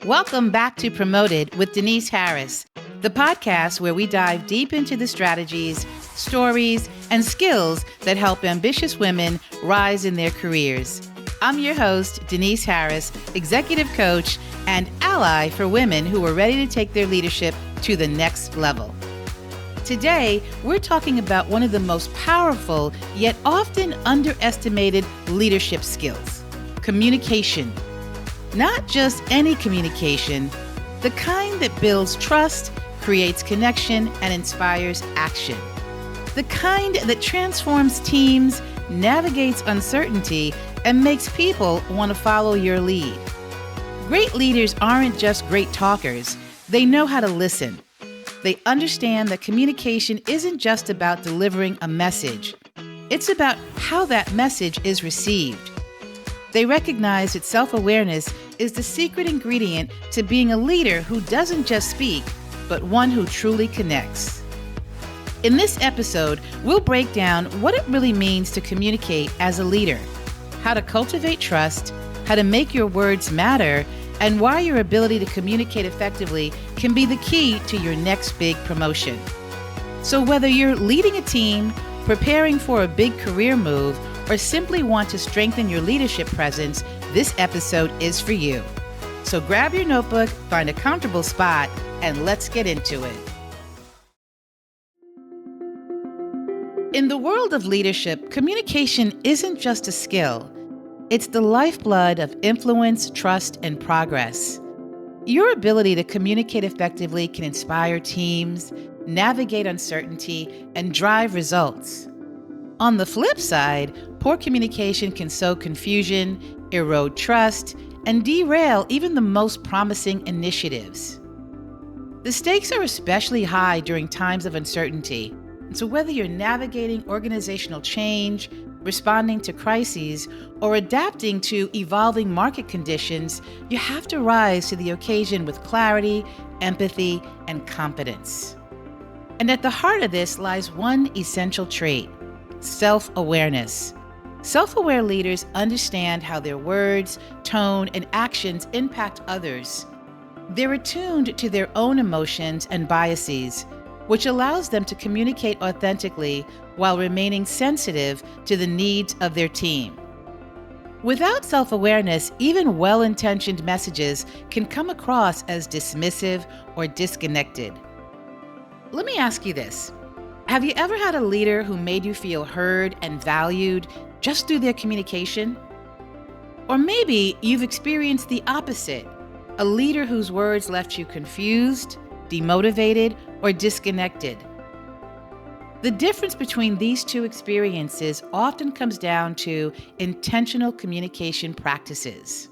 Welcome back to Promoted with Denise Harris, the podcast where we dive deep into the strategies, stories, and skills that help ambitious women rise in their careers. I'm your host, Denise Harris, executive coach and ally for women who are ready to take their leadership to the next level. Today, we're talking about one of the most powerful yet often underestimated leadership skills: communication. Not just any communication, the kind that builds trust, creates connection, and inspires action. The kind that transforms teams, navigates uncertainty, and makes people want to follow your lead. Great leaders aren't just great talkers, they know how to listen. They understand that communication isn't just about delivering a message. It's about how that message is received. They recognize that self-awareness is the secret ingredient to being a leader who doesn't just speak, but one who truly connects. In this episode, we'll break down what it really means to communicate as a leader, how to cultivate trust, how to make your words matter, and why your ability to communicate effectively can be the key to your next big promotion. So whether you're leading a team, preparing for a big career move, or simply want to strengthen your leadership presence, this episode is for you. So grab your notebook, find a comfortable spot, and let's get into it. In the world of leadership, communication isn't just a skill. It's the lifeblood of influence, trust, and progress. Your ability to communicate effectively can inspire teams, navigate uncertainty, and drive results. On the flip side, poor communication can sow confusion, erode trust, and derail even the most promising initiatives. The stakes are especially high during times of uncertainty, and so whether you're navigating organizational change, responding to crises, or adapting to evolving market conditions, you have to rise to the occasion with clarity, empathy, and competence. And at the heart of this lies one essential trait: self-awareness. Self-aware leaders understand how their words, tone, and actions impact others. They're attuned to their own emotions and biases, which allows them to communicate authentically while remaining sensitive to the needs of their team. Without self-awareness, even well-intentioned messages can come across as dismissive or disconnected. Let me ask you this. Have you ever had a leader who made you feel heard and valued just through their communication? Or maybe you've experienced the opposite, a leader whose words left you confused, demotivated, or disconnected. The difference between these two experiences often comes down to intentional communication practices.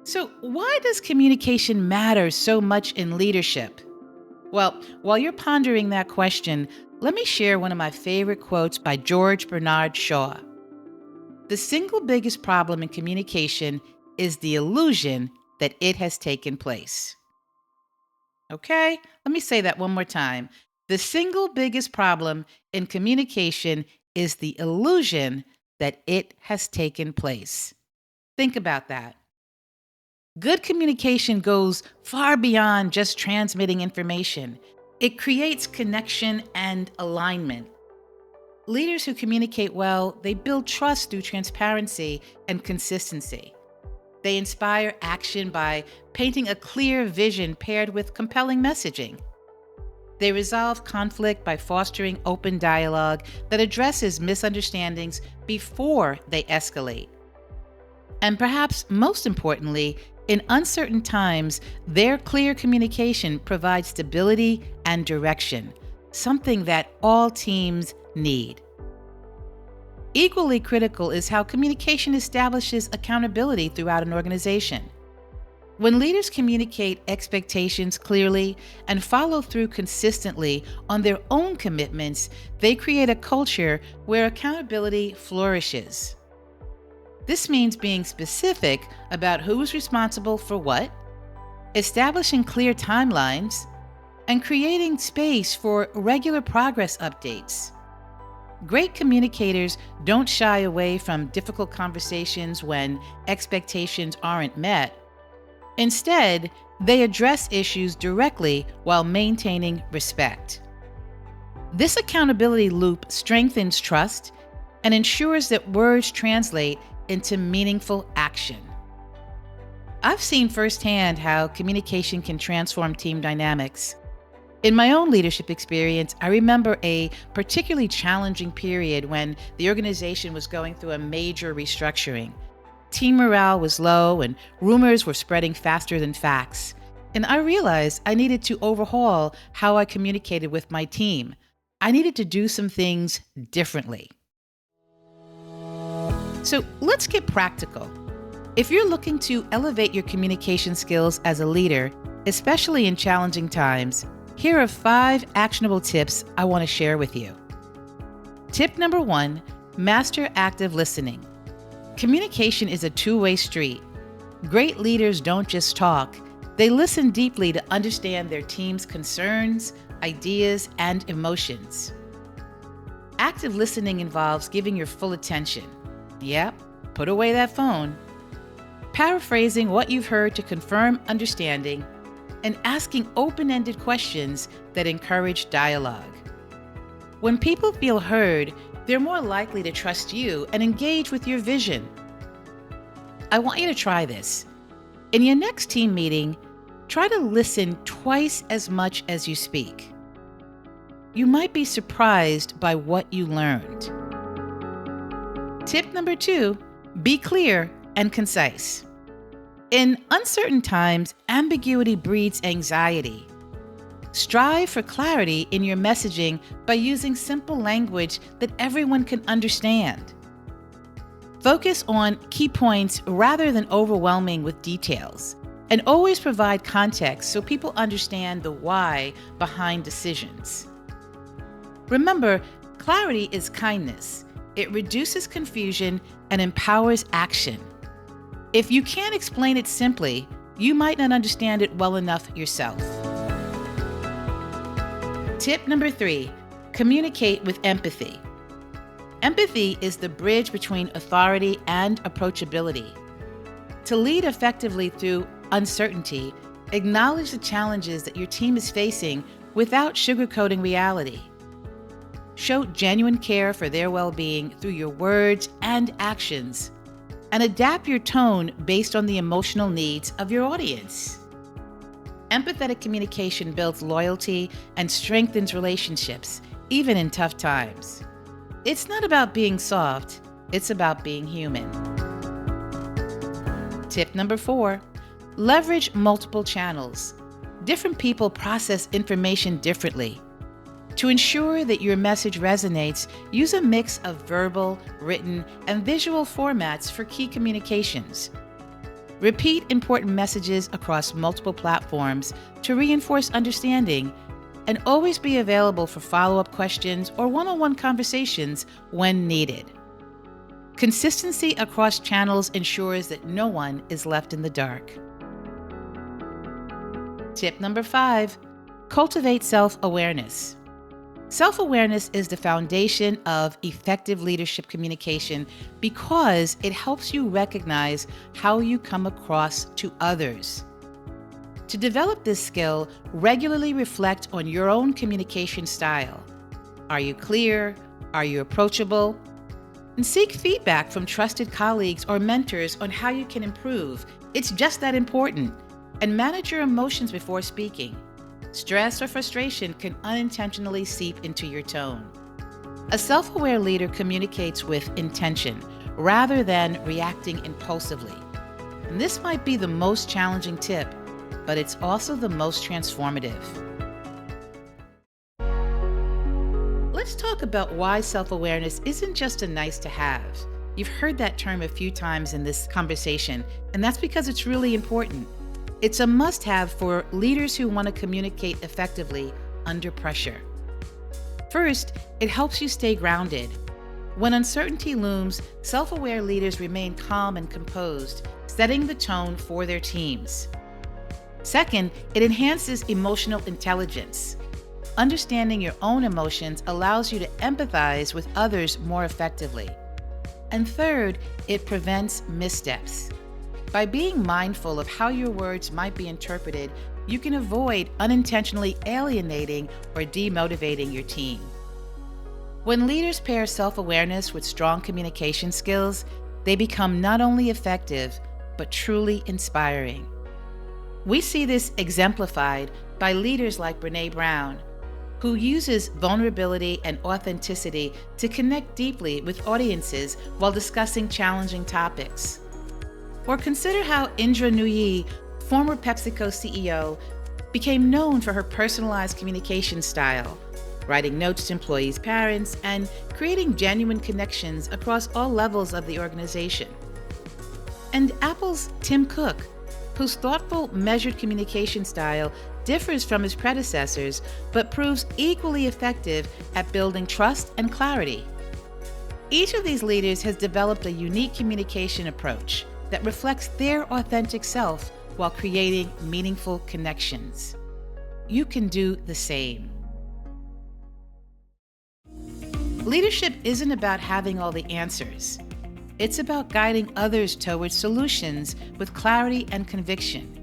So, why does communication matter so much in leadership? Well, while you're pondering that question, let me share one of my favorite quotes by George Bernard Shaw. The single biggest problem in communication is the illusion that it has taken place. Okay, let me say that one more time. The single biggest problem in communication is the illusion that it has taken place. Think about that. Good communication goes far beyond just transmitting information. It creates connection and alignment. Leaders who communicate well, they build trust through transparency and consistency. They inspire action by painting a clear vision paired with compelling messaging. They resolve conflict by fostering open dialogue that addresses misunderstandings before they escalate. And perhaps most importantly, in uncertain times, their clear communication provides stability and direction, something that all teams need. Equally critical is how communication establishes accountability throughout an organization. When leaders communicate expectations clearly and follow through consistently on their own commitments, they create a culture where accountability flourishes. This means being specific about who is responsible for what, establishing clear timelines, and creating space for regular progress updates. Great communicators don't shy away from difficult conversations when expectations aren't met. Instead, they address issues directly while maintaining respect. This accountability loop strengthens trust and ensures that words translate into meaningful action. I've seen firsthand how communication can transform team dynamics. In my own leadership experience, I remember a particularly challenging period when the organization was going through a major restructuring. Team morale was low and rumors were spreading faster than facts. And I realized I needed to overhaul how I communicated with my team. I needed to do some things differently. So let's get practical. If you're looking to elevate your communication skills as a leader, especially in challenging times, here are 5 actionable tips I want to share with you. Tip number 1, master active listening. Communication is a two-way street. Great leaders don't just talk, they listen deeply to understand their team's concerns, ideas, and emotions. Active listening involves giving your full attention. Yep, put away that phone. Paraphrasing what you've heard to confirm understanding, and asking open-ended questions that encourage dialogue. When people feel heard, they're more likely to trust you and engage with your vision. I want you to try this. In your next team meeting, try to listen twice as much as you speak. You might be surprised by what you learned. Tip number 2, be clear and concise. In uncertain times, ambiguity breeds anxiety. Strive for clarity in your messaging by using simple language that everyone can understand. Focus on key points rather than overwhelming with details, and always provide context so people understand the why behind decisions. Remember, clarity is kindness. It reduces confusion and empowers action. If you can't explain it simply, you might not understand it well enough yourself. Tip number 3, communicate with empathy. Empathy is the bridge between authority and approachability. To lead effectively through uncertainty, acknowledge the challenges that your team is facing without sugarcoating reality. Show genuine care for their well-being through your words and actions, and adapt your tone based on the emotional needs of your audience. Empathetic communication builds loyalty and strengthens relationships, even in tough times. It's not about being soft, it's about being human. Tip number 4, leverage multiple channels. Different people process information differently. To ensure that your message resonates, use a mix of verbal, written, and visual formats for key communications. Repeat important messages across multiple platforms to reinforce understanding, and always be available for follow-up questions or one-on-one conversations when needed. Consistency across channels ensures that no one is left in the dark. Tip number 5, cultivate self-awareness. Self-awareness is the foundation of effective leadership communication because it helps you recognize how you come across to others. To develop this skill, regularly reflect on your own communication style. Are you clear? Are you approachable? And seek feedback from trusted colleagues or mentors on how you can improve. It's just that important. And manage your emotions before speaking. Stress or frustration can unintentionally seep into your tone. A self-aware leader communicates with intention rather than reacting impulsively. And this might be the most challenging tip, but it's also the most transformative. Let's talk about why self-awareness isn't just a nice to have. You've heard that term a few times in this conversation, and that's because it's really important. It's a must-have for leaders who want to communicate effectively under pressure. First, it helps you stay grounded. When uncertainty looms, self-aware leaders remain calm and composed, setting the tone for their teams. Second, it enhances emotional intelligence. Understanding your own emotions allows you to empathize with others more effectively. And third, it prevents missteps. By being mindful of how your words might be interpreted, you can avoid unintentionally alienating or demotivating your team. When leaders pair self-awareness with strong communication skills, they become not only effective, but truly inspiring. We see this exemplified by leaders like Brené Brown, who uses vulnerability and authenticity to connect deeply with audiences while discussing challenging topics. Or consider how Indra Nooyi, former PepsiCo CEO, became known for her personalized communication style, writing notes to employees' parents, and creating genuine connections across all levels of the organization. And Apple's Tim Cook, whose thoughtful, measured communication style differs from his predecessors, but proves equally effective at building trust and clarity. Each of these leaders has developed a unique communication approach that reflects their authentic self while creating meaningful connections. You can do the same. Leadership isn't about having all the answers. It's about guiding others towards solutions with clarity and conviction.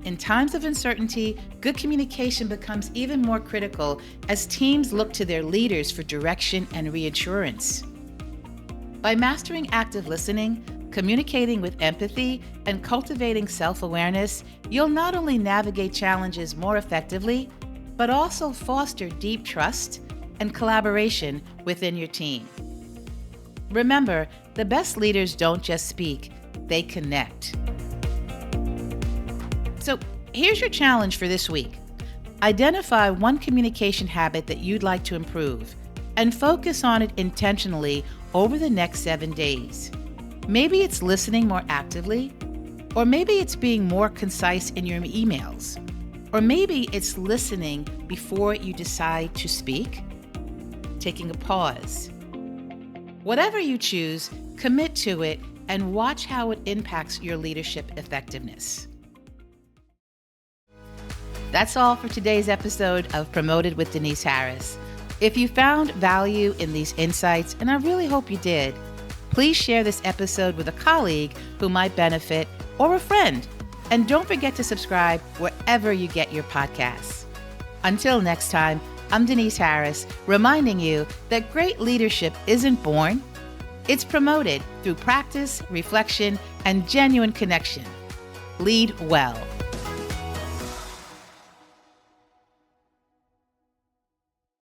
In times of uncertainty, good communication becomes even more critical as teams look to their leaders for direction and reassurance. By mastering active listening, communicating with empathy, and cultivating self-awareness, you'll not only navigate challenges more effectively, but also foster deep trust and collaboration within your team. Remember, the best leaders don't just speak, they connect. So here's your challenge for this week. Identify one communication habit that you'd like to improve and focus on it intentionally over the next 7 days. Maybe it's listening more actively, or maybe it's being more concise in your emails, or maybe it's listening before you decide to speak, taking a pause. Whatever you choose, commit to it and watch how it impacts your leadership effectiveness. That's all for today's episode of Promoted with Denise Harris. If you found value in these insights, and I really hope you did, please share this episode with a colleague who might benefit or a friend. And don't forget to subscribe wherever you get your podcasts. Until next time, I'm Denise Harris, reminding you that great leadership isn't born, it's promoted through practice, reflection, and genuine connection. Lead well.